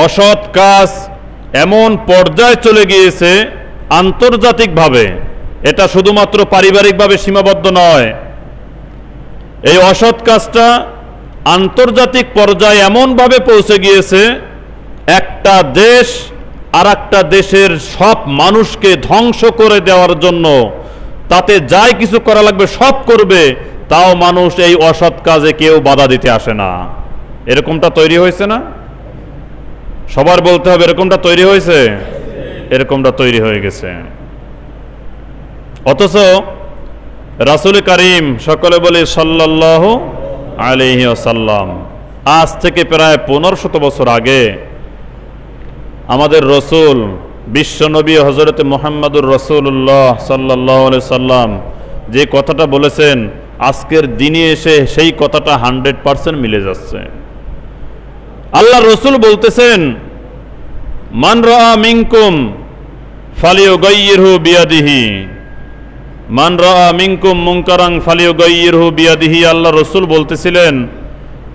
অসৎ কাজ এমন পর্যায়ে চলে গিয়েছে আন্তর্জাতিকভাবে, এটা শুধুমাত্র পারিবারিকভাবে সীমাবদ্ধ নয়। এই অসৎ কাজটা আন্তর্জাতিক পর্যায়ে এমনভাবে পৌঁছে গিয়েছে, একটা দেশ আর একটা দেশের সব মানুষকে ধ্বংস করে দেওয়ার জন্য তাতে যাই কিছু করা লাগবে সব করবে, তাও মানুষ এই অসৎ কাজে কেউ বাধা দিতে আসে না। এরকমটা তৈরি হয়েছে না? সবার বলতে হবে এরকমটা তৈরি হয়েছে, এরকমটা তৈরি হয়ে গেছে। অথচ রাসূল করিম, সকলে বলি সাল্লাল্লাহু আলাইহি ওয়াসাল্লাম, আজ থেকে প্রায় 1500 বছর আগে আমাদের রসুল বিশ্বনবী হযরত মুহাম্মদুর রাসূলুল্লাহ সাল্লাল্লাহু আলাইহি সাল্লাম যে কথাটা বলেছেন, আজকের দিনে এসে সেই কথাটা 100% মিলে যাচ্ছে। আল্লাহ রসুল বলতেছেন, মান রাআ মিনকুম ফালিয়ুগাইয়িরহু বিয়াদিহি, মান রাআ মিনকুম মুনকারান ফালিয়ুগাইয়িরহু বিয়াদিহি। আল্লাহ রসুল বলতেছিলেন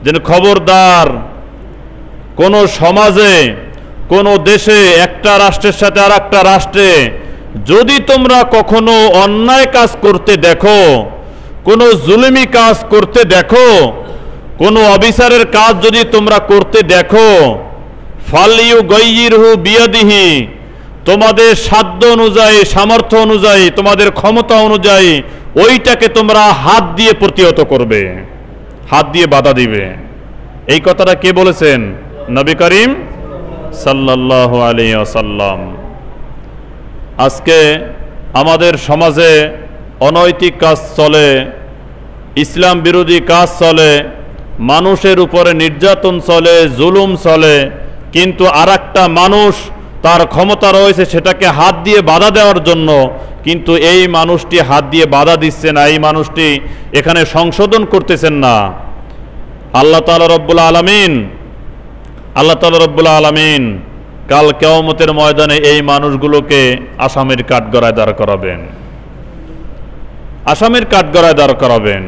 যে খবরদার, কোন সমাজে, কোন দেশে, একটা রাষ্ট্রের সাথে আর একটা রাষ্ট্রে যদি তোমরা কখনো অন্যায় কাজ করতে দেখো, কোনো জুলুমি কাজ করতে দেখো, কোনো অবিচারের কাজ যদি তোমরা করতে দেখো, ফালিয়ুগাইয়িরহু বিয়াদিহি, তোমাদের সাধ্য অনুযায়ী, সামর্থ্য অনুযায়ী, তোমাদের ক্ষমতা অনুযায়ী ওইটাকে তোমরা হাত দিয়ে প্রতিহত করবে, হাত দিয়ে বাধা দিবে। এই কথাটা কে বলেছেন? নবী করিম সাল্লাল্লাহু আলাইহি ওয়াসাল্লাম। আজকে আমাদের সমাজে অনৈতিক কাজ চলে, ইসলাম বিরোধী কাজ চলে, মানুষের উপরে নির্যাতন চলে, জুলুম চলে, কিন্তু আরেকটা মানুষ তার ক্ষমতা রয়েছে সেটাকে হাত দিয়ে বাধা দেওয়ার জন্য, কিন্তু এই মানুষটি হাত দিয়ে বাধা দিচ্ছে না, এই মানুষটি এখানে সংশোধন করতেছেন না। আল্লাহ তাআলা রব্বুল আলামিন কাল কিয়ামতের ময়দানে এই মানুষগুলোকে আসামির কাঠগড়ায় দাঁড় করাবেন, আসামির কাঠগড়ায় দাঁড় করাবেন।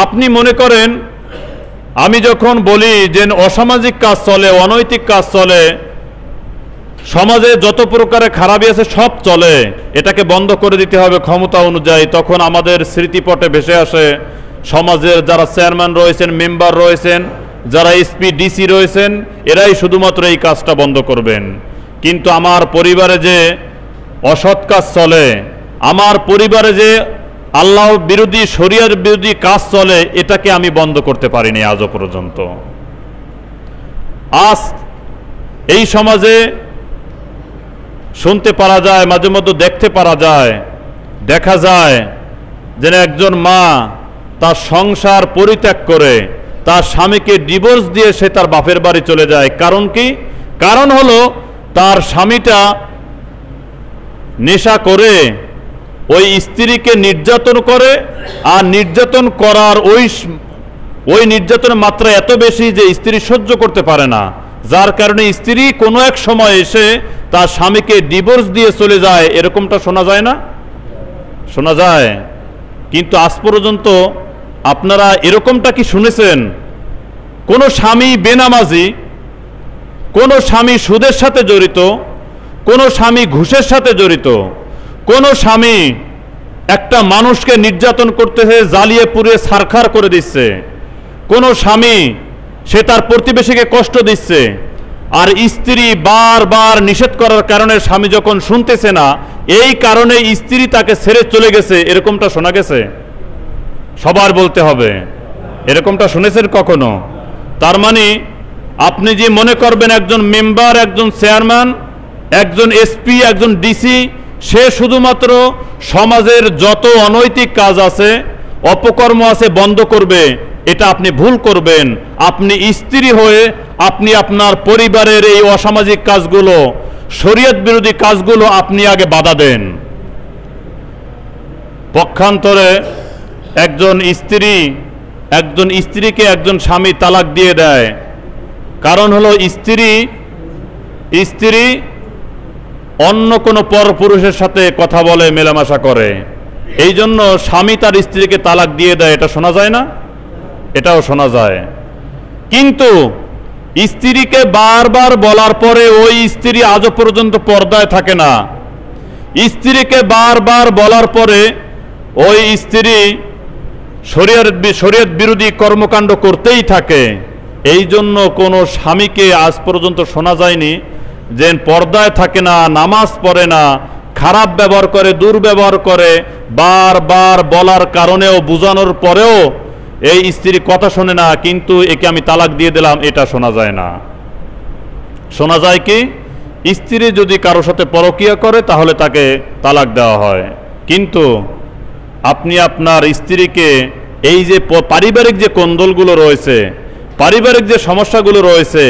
আপনি মনে করেন, আমি যখন বলি যে অসামাজিক কাজ চলে, অনৈতিক কাজ চলে, সমাজে যত প্রকারের খারাপই আছে সব চলে, এটাকে বন্ধ করে দিতে হবে ক্ষমতা অনুযায়ী, তখন আমাদের স্মৃতিপটে ভেসে আসে সমাজের যারা চেয়ারম্যান রয়েছেন, মেম্বার রয়েছেন, যারা এসপি ডিসি রয়েছেন, এরাই শুধুমাত্র এই কাজটা বন্ধ করবেন। কিন্তু আমার পরিবারে যে অসৎ কাজ চলে, আমার পরিবারে যে আল্লাহ বিরোধী, শরিয়ার বিরোধী কাজ চলে, এটাকে আমি বন্ধ করতে পারিনি আজও পর্যন্ত। আজ এই সমাজে শুনতে পারা যায়, মাঝে মধ্যে দেখতে পারা যায়, দেখা যায় যে একজন মা তার সংসার পরিত্যাগ করে তার স্বামীকে ডিভোর্স দিয়ে সে তার বাপের বাড়ি চলে যায়। কারণ কি? কারণ হলো তার স্বামীটা নেশা করে ওই স্ত্রীকে নির্যাতন করে, আর নির্যাতন করার ওই নির্যাতনের মাত্রা এত বেশি যে স্ত্রী সহ্য করতে পারে না, যার কারণে স্ত্রী কোনো এক সময় এসে তার স্বামীকে ডিভোর্স দিয়ে চলে যায়। এরকমটা শোনা যায় না? শোনা যায়। কিন্তু আজ পর্যন্ত আপনারা এরকমটা কি শুনেছেন? কোনো স্বামী বেনামাজি, কোনো স্বামী সুদের সাথে জড়িত, কোনো স্বামী ঘুষের সাথে জড়িত, কোনো স্বামী একটা মানুষকে নির্যাতন করতেছে, জ্বালিয়ে পুড়িয়ে ছারখার করে দিচ্ছে, কোনো স্বামী সে তার প্রতিবেশীকে কষ্ট দিচ্ছে, আর স্ত্রী বারবার নিষেধ করার কারণে স্বামী যখন শুনতেছে না, এই কারণে স্ত্রী তাকে ছেড়ে চলে গেছে। এরকমটা শোনা গেছে? সবার বলতে হবে, এরকমটা শুনেছেন কখনো? তার মানে আপনি যে মনে করবেন একজন মেম্বার, একজন চেয়ারম্যান, একজন এসপি, একজন ডিসি, সে শুধুমাত্র সমাজের যত অনৈতিক কাজ আছে, অপকর্ম আছে বন্ধ করবে, এটা আপনি ভুল করবেন। আপনি স্ত্রী হয়ে আপনি আপনার পরিবারের এই অসামাজিক কাজগুলো, শরীয়ত বিরোধী কাজগুলো আপনি আগে বাধা দেন। পক্ষান্তরে একজন স্ত্রীকে একজন স্বামী তালাক দিয়ে দেয়, কারণ হলো স্ত্রী অন্য কোনো পরপুরুষের সাথে কথা বলে, মেলামেশা করে, এই জন্য স্বামী তার স্ত্রীকে তালাক দিয়ে দেয়। এটা শোনা যায় না? এটাও শোনা যায়। কিন্তু স্ত্রীকে বারবার বলার পরে ওই স্ত্রী আজও পর্যন্ত পর্দায় থাকে না, স্ত্রীকে বারবার বলার পরে ওই স্ত্রী শরীয়ত বিরোধী কর্মকাণ্ড করতেই থাকে, এই জন্য কোনো স্বামীকে আজ পর্যন্ত শোনা যায়নি যে পর্দায় থাকে না, নামাজ পড়ে না, খারাপ ব্যবহার করে, দুর্ব্যবহার করে, বারবার বলার কারণেও বোঝানোর পরেও এই স্ত্রী কথা শোনে না, কিন্তু একে আমি তালাক দিয়ে দিলাম, এটা শোনা যায় না। শোনা যায় কি, স্ত্রী যদি কারোর সাথে পরকীয়া করে তাহলে তাকে তালাক দেওয়া হয়। কিন্তু আপনি আপনার স্ত্রীকে এই যে পারিবারিক যে কোন্দলগুলো রয়েছে, পারিবারিক যে সমস্যাগুলো রয়েছে,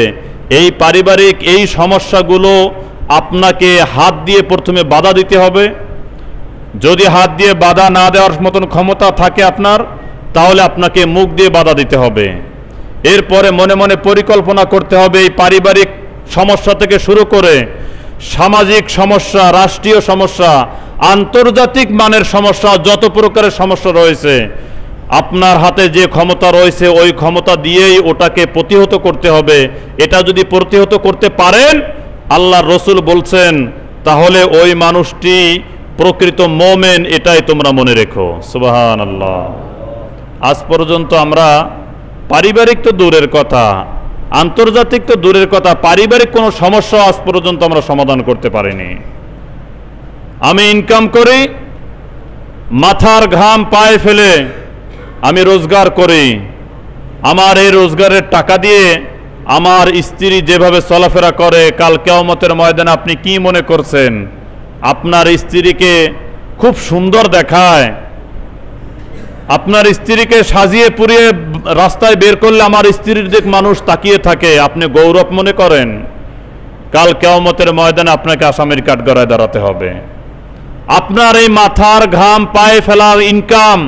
এই পারিবারিক এই সমস্যাগুলো আপনাকে হাত দিয়ে প্রথমে বাধা দিতে হবে। যদি হাত দিয়ে বাধা না দেওয়ার মতন ক্ষমতা থাকে আপনার, তাহলে আপনাকে মুখ দিয়ে বাধা দিতে হবে। এরপরে মনে মনে পরিকল্পনা করতে হবে এই পারিবারিক সমস্যা থেকে শুরু করে সামাজিক সমস্যা, রাষ্ট্রীয় সমস্যা, আন্তর্জাতিক মানের সমস্যা, যত প্রকারের সমস্যা রয়েছে, আপনার হাতে যে ক্ষমতা রয়েছে ওই ক্ষমতা দিয়েই ওটাকে প্রতিহত করতে হবে। এটা যদি প্রতিহত করতে পারেন, আল্লাহর রসুল বলছেন, তাহলে ওই মানুষটি প্রকৃত মোমেন, এটাই তোমরা মনে রেখো। সুবহানাল্লাহ। আজ পর্যন্ত আমরা পারিবারিক তো দূরের কথা, আন্তর্জাতিক তো দূরের কথা, পারিবারিক কোনো সমস্যা আজ পর্যন্ত আমরা সমাধান করতে পারিনি। আমি ইনকাম করি, মাথার ঘাম পায়ে ফেলে আমি রোজগার করি, আমার এই রোজগারের টাকা দিয়ে আমার স্ত্রী যেভাবে চলাফেরা করে, কাল কিয়ামতের ময়দানে আপনি কি মনে করছেন আপনার স্ত্রীকে খুব সুন্দর দেখায়, আপনার স্ত্রীকে সাজিয়ে পুড়িয়ে রাস্তায় বের করলে আমার স্ত্রীর দিক মানুষ তাকিয়ে থাকে, আপনি গৌরব মনে করেন? কাল কিয়ামতের ময়দানে আপনাকে আসামির কাঠগড়ায় দাঁড়াতে হবে। আপনার এই মাথার ঘাম পায়ে ফেলার ইনকাম,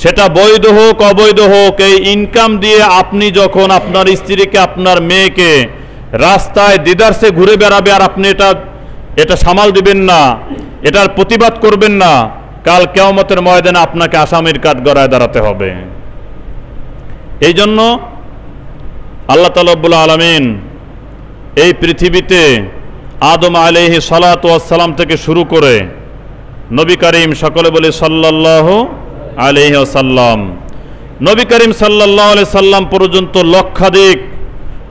সেটা বৈধ হোক অবৈধ হোক, এই ইনকাম দিয়ে আপনি যখন আপনার স্ত্রীকে, আপনার মেয়েকে রাস্তায় দিদারসে ঘুরে বেড়াবে আর আপনি এটা সামাল দিবেন না, এটার প্রতিবাদ করবেন না, কাল কিয়ামতের ময়দানে আপনাকে আসামির কাঠগড়ায় দাঁড়াতে হবে। এই জন্য আল্লাহ তাআলা রব্বুল আলামিন এই পৃথিবীতে আদম আলাইহিস সালাতু ওয়াস সালাম থেকে শুরু করে নবী করিম, সকলে বলে সাল্লাল্লাহু আলাইহি ওয়াসাল্লাম, নবী করিম সাল্লাল্লাহু আলাইহি সাল্লাম পর্যন্ত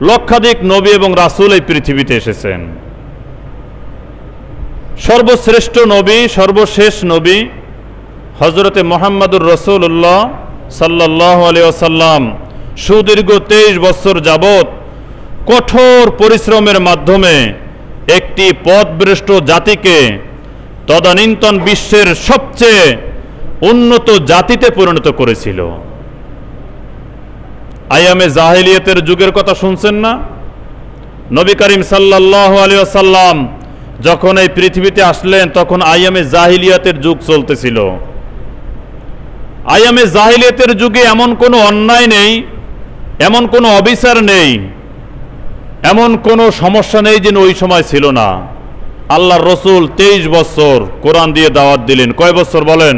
লক্ষাধিক নবী এবং রাসূল এই পৃথিবীতে এসেছেন। সর্বশ্রেষ্ঠ নবী, সর্বশেষ নবী হযরতে মুহাম্মদুর রাসূলুল্লাহ সাল্লাল্লাহু আলাইহি ওয়াসাল্লাম সুদীর্ঘ 23 বছর যাবত কঠোর পরিশ্রমের মাধ্যমে একটি পথভ্রষ্ট জাতিকে তদানীন্তন বিশ্বের সবচেয়ে উন্নত জাতিতে পরিণত করেছিল। আয়ামে জাহেলিয়াতের যুগের কথা শুনছেন না? নবী করিম সাল্লাল্লাহু আলাইহি ওয়াসাল্লাম যখন এই পৃথিবীতে আসলেন তখন আয়ামে জাহিলিয়াতের যুগ চলতেছিল। আয়ামে জাহিলিয়াতের যুগে এমন কোনো অন্যায় নেই, এমন কোনো অবিচার নেই, এমন কোনো সমস্যা নেই যে ওই সময় ছিল না। আল্লাহর রসুল 23 বছর কোরআন দিয়ে দাওয়াত দিলেন। কয় বছর বলেন?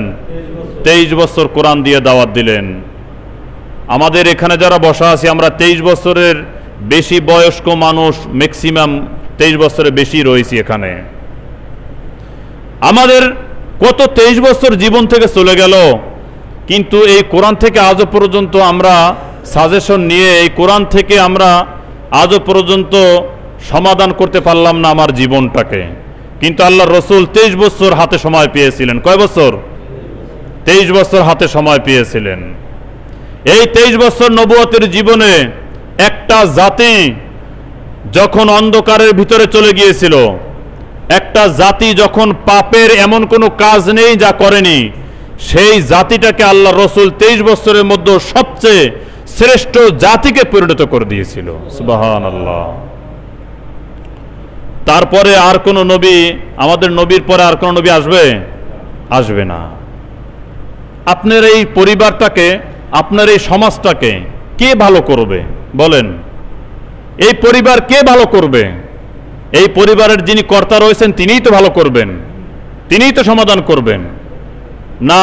23 বছর কোরআন দিয়ে দাওয়াত দিলেন। আমাদের এখানে যারা বসা আছি আমরা 23 বছরের বেশি বয়স্ক মানুষ, ম্যাক্সিমাম 23 বছরের বেশি রয়েছি এখানে। আমাদের কত 23 বছর জীবন থেকে চলে গেল, কিন্তু এই কোরআন থেকে আজও পর্যন্ত আমরা সাজেশন নিয়ে এই কোরআন থেকে আমরা আজও পর্যন্ত সমাধান করতে পারলাম না আমার জীবনটাকে। কিন্তু আল্লাহর রসুল 23 বছর হাতে সময় পেয়েছিলেন। কয় বছর? 23 বছর হাতে সময় পেয়েছিলেন। এই 23 বছর নবুয়তের জীবনে একটা জাতি যখন অন্ধকারের ভিতরে চলে গিয়েছিল, একটা জাতি যখন পাপের এমন কোনো কাজ নেই যা করেনি, সেই জাতিটাকে আল্লাহ রসুল 23 বছরের মধ্যে সবচেয়ে শ্রেষ্ঠ জাতিকে পরিণত করে দিয়েছিল। সুবহানাল্লাহ। তারপরে আর কোন নবী, আমাদের নবীর পরে আর কোন নবী আসবে না। আপনার এই পরিবারটাকে, আপনার এই সমাজটাকে কে ভালো করবে বলেন? এই পরিবার কে ভালো করবে? এই পরিবারের যিনি কর্তা রয়েছেন তিনিই তো ভালো করবেন, তিনিই তো সমাধান করবেন। না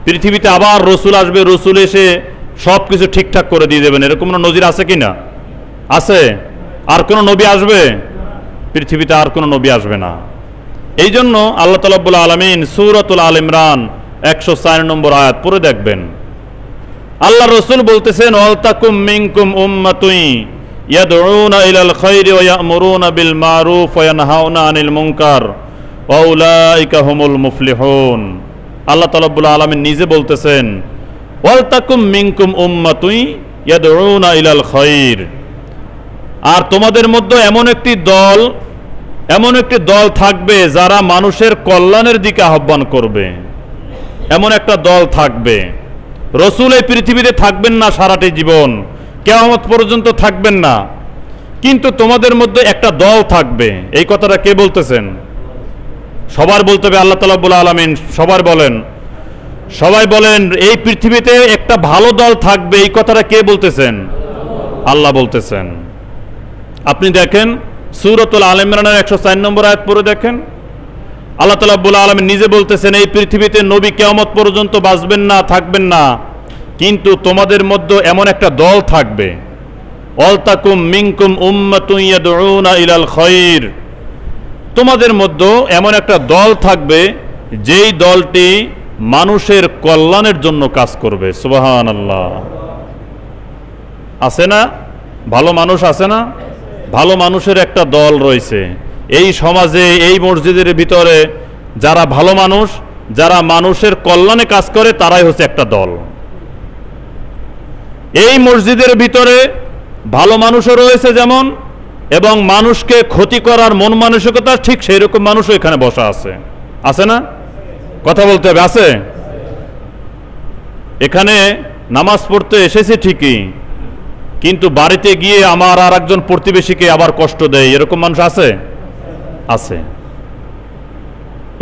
পৃথিবীতে আবার রসুল আসবে, রসুল এসে সব কিছু ঠিকঠাক করে দিয়ে দেবেন, এরকম নজির আছে কি না? আছে? আর কোনো নবী আসবে? পৃথিবীতে আর কোনো নবী আসবে না। এই জন্য আল্লাহ তাআলা রাব্বুল আলামিন সূরাতুল আল ইমরান 104 নম্বর আয়াত পড়ে দেখবেন। আল্লাহ রাসূল বলতেছেন, ওয়ালতাকুম মিনকুম উম্মাতুন ইয়াদউনা ইলাল খায়রি ওয়া ইয়া'মুরুনা বিল মারুফ ওয়া ইয়ানহাউনা আনিল মুনকার ওয়া উলাইকা হুমুল মুফলিহুন। আল্লাহ তাআলা রাব্বুল আলামিন নিজে বলতেছেন, ওয়ালতাকুম মিনকুম উম্মাতুন ইয়াদউনা ইলাল খায়র, আর তোমাদের মধ্যে এমন একটি দল থাকবে যারা মানুষের কল্যাণের দিকে আহ্বান করবে। এমন একটা দল থাকবে। রাসূল এই পৃথিবীতে থাকবেন না সারাটি জীবন, কিয়ামত পর্যন্ত থাকবেন না, কিন্তু তোমাদের মধ্যে একটা দল থাকবে। এই কথাটা কে বলতেছেন? সবার বলতে হবে আল্লাহ তাআলা রাব্বুল আলামিন। সবাই বলেন এই পৃথিবীতে একটা ভালো দল থাকবে। এই কথাটা কে বলতেছেন? আল্লাহ বলতেছেন। আপনি দেখেন সূরাতুল আল ইমরানের 104 নম্বর আয়াত পড়ে দেখেন। আল্লাহ তাআলা রাব্বুল আলামিন নিজে বলতেছেন, এই পৃথিবীতে নবী কিয়ামত পর্যন্ত বাঁচবেন না, থাকবেন না, কিন্তু তোমাদের মধ্যে এমন একটা দল থাকবে। ওয়ালতাকুম মিনকুম উম্মাতুন ইয়াদউনা ইলাল খায়র, তোমাদের মধ্যে এমন একটা দল থাকবে যেই দলটি মানুষের কল্যাণের জন্য কাজ করবে। সুবহানাল্লাহ। আছে না? ভালো মানুষ আছে না? ভালো মানুষের একটা দল রয়েছে এই সমাজে, এই মসজিদের ভিতরে। যারা ভালো মানুষ, যারা মানুষের কল্যাণে কাজ করে, তারাই হচ্ছে একটা দল। এই মসজিদের ভিতরে ভালো মানুষও রয়েছে যেমন, এবং মানুষকে ক্ষতি করার মন মানসিকতা ঠিক সেই রকম মানুষও এখানে বসা আছে। আছে না? কথা বলতে হবে। আছে? এখানে নামাজ পড়তে এসেছি ঠিকই, কিন্তু বাড়িতে গিয়ে আমার আর একজন প্রতিবেশীকে আবার কষ্ট দেয়, এরকম মানুষ আছে? আছে।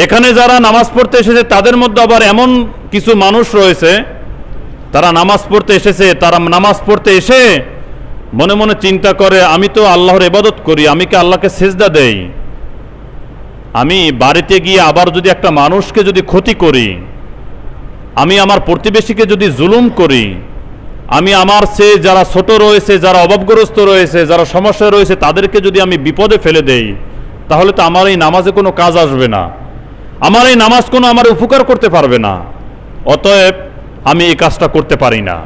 এখানে যারা নামাজ পড়তে এসেছে তাদের মধ্যে আবার এমন কিছু মানুষ রয়েছে, তারা নামাজ পড়তে এসেছে, তারা নামাজ পড়তে এসে মনে মনে চিন্তা করে, আমি তো আল্লাহর ইবাদত করি, আমি কি আল্লাহকে সিজদা দেই? আমি বাড়িতে গিয়ে আবার যদি একটা মানুষকে যদি ক্ষতি করি, আমি আমার প্রতিবেশীকে যদি জুলুম করি, আমি আমার চেয়ে যারা ছোট রয়েছে, যারা অভাবগ্রস্ত রয়েছে, যারা সমস্যায় রয়েছে, তাদেরকে যদি আমি বিপদে ফেলে দেই, তাহলে তো আমার এই নামাজে কোনো কাজ আসবে না, আমার এই নামাজ কোনো আমার উপকার করতে পারবে না। অতএব আমি এই কাজটা করতে পারি না।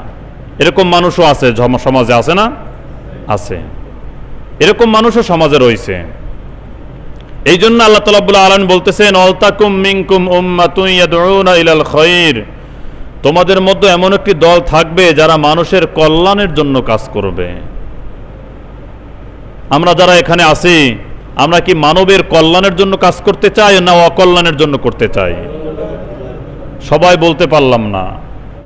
এরকম মানুষও আছে সমাজে। আছে না? আছে। এরকম মানুষও সমাজে রয়েছে। এই জন্য আল্লাহ তাআলা রাব্বুল আলামিন বলতেছেন, ওয়ালতাকুম মিনকুম উম্মাতুন ইয়াদউনা ইলাল খায়র, তোমাদের মধ্যে এমন একটি দল থাকবে যারা মানুষের কল্যাণের জন্য কাজ করবে। আমরা যারা এখানে আছি, আমরা কি মানবের কল্যাণের জন্য কাজ করতে চাই না অকল্যাণের জন্য করতে চাই? সবাই বলতে পারলাম না।